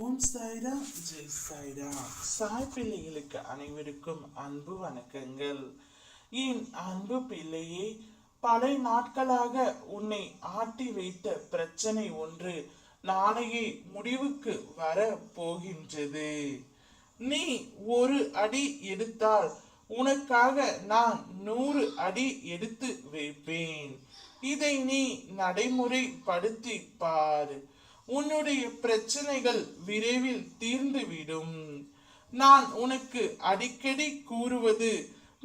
ஓம் சாய்ராம், ஜெய் சாய்ராம். சாய் பிள்ளைகளுக்கு அனைவருக்கும் அன்பு வணக்கங்கள். என் அன்பு பிள்ளையே, பல நாட்களாக உன்னை ஆட்டி வைத்த பிரச்சனை ஒன்று நாளையே முடிவுக்கு வர போகின்றது. நீ ஒரு அடி எடுத்தால் உனக்காக நான் 100 அடி எடுத்து வைப்பேன். இதை நீ நடைமுறைப்படுத்தி பார். உன்னுடைய பிரச்சனைகள் விரைவில் தீர்ந்துவிடும். நான் உனக்கு அடிக்கடி கூறுவது,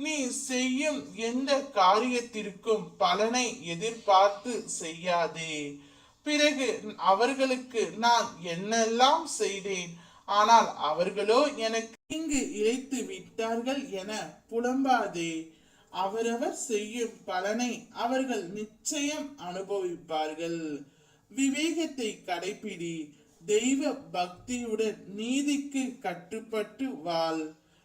நீ செய்யும் எந்த காரியத்திற்கும் பலனை எதிர்பார்த்து செய்யாதே. பிறகு அவர்களுக்கு நான் என்னெல்லாம் செய்தேன், ஆனால் அவர்களோ எனக்கு இங்கு இழைத்து விட்டார்கள் என புலம்பாதே. அவரவர் செய்யும் பலனை அவர்கள் நிச்சயம் அனுபவிப்பார்கள். விவேகத்தை கடைபிடி. தெய்வ பக்தியுடன் நீதிக்கு கட்டுப்பட்டு வாழ்.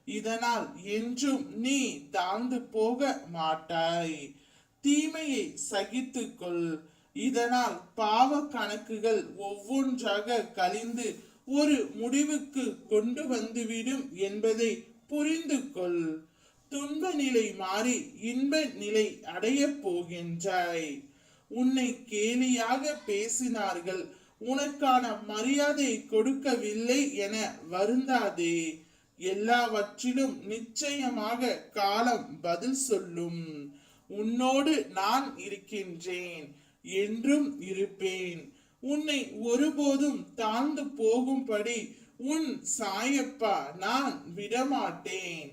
இதனால் என்றும் நீ தாழ்ந்து போக மாட்டாய். தீமையை சகித்துக்கொள். இதனால் பாவ கணக்குகள் ஒவ்வொன்றாக கழிந்து ஒரு முடிவுக்கு கொண்டு வந்துவிடும் என்பதை புரிந்து கொள். துன்ப நிலை மாறி இன்ப நிலை அடைய போகின்றாய். உன்னை கேலியாக பேசினார்கள், உனக்கான மரியாதை கொடுக்கவில்லை என வருந்தாதே. எல்லாவற்றிலும் நிச்சயமாக காலம் பதில் சொல்லும். உன்னோடு நான் இருக்கின்றேன், என்றும் இருப்பேன். உன்னை ஒருபோதும் தாழ்ந்து போகும்படி உன் சாயப்பா நான் விடமாட்டேன்.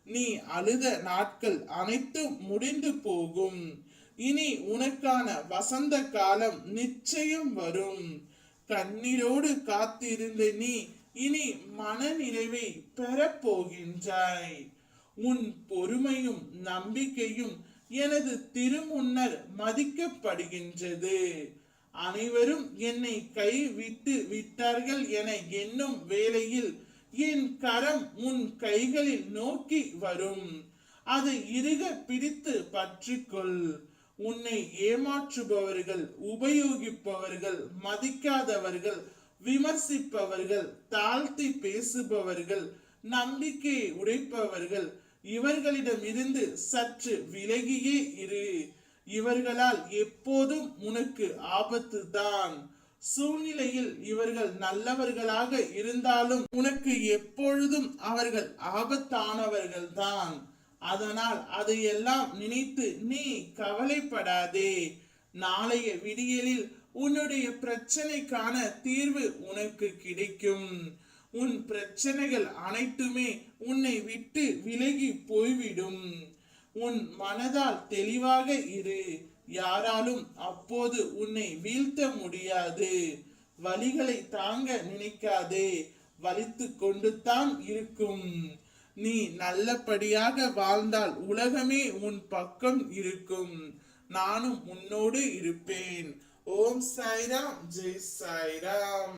நீ அழுத நாட்கள் அனைத்தும் முடிந்து போகும். இனி உனக்கான வசந்த காலம் நிச்சயம் வரும். கண்ணீரோடு காத்திருந்த நீ இனி மன நிறைவை பெறப்போகின்றாய். உன் பொறுமையும் நம்பிக்கையும் எனது திருமுன்னர் மதிக்கப்படுகின்றது. அனைவரும் என்னை கைவிட்டு விட்டார்கள் என எண்ணும் வேளையில் என் கரம் உன் கைகளில் நோக்கி வரும். அதை இறுக பிடித்து பற்றிக்கொள். உன்னை ஏமாற்றுபவர்கள், உபயோகிப்பவர்கள், மதிக்காதவர்கள், விமர்சிப்பவர்கள், தாழ்த்தி பேசுபவர்கள், நம்பிக்கையை உடைப்பவர்கள், இவர்களிடமிருந்து சற்று விலகியே இரு. இவர்களால் எப்போதும் உனக்கு ஆபத்து தான். சூழ்நிலையில் இவர்கள் நல்லவர்களாக இருந்தாலும் உனக்கு எப்பொழுதும் அவர்கள் ஆபத்தானவர்கள் தான். அதனால் அதையெல்லாம் நினைத்து நீ கவலைப்படாதே. நாளைய விடியலில் உன்னுடைய பிரச்சனைக்கான தீர்வு உனக்கு கிடைக்கும். உன் பிரச்சனைகள் அனைத்துமே உன்னை விட்டு விலகி போய்விடும். உன் மனதால் தெளிவாக இரு. யாராலும் அப்போது உன்னை வீழ்த்த முடியாது. வலிகளை தாங்க நினைக்காதே, வலித்து கொண்டு தான் இருக்கும். நீ நல்லபடியாக வாழ்ந்தால் உலகமே உன் பக்கம் இருக்கும். நானும் உன்னோடு இருப்பேன். ஓம் சாய்ராம், ஜெய் சாய்ராம்.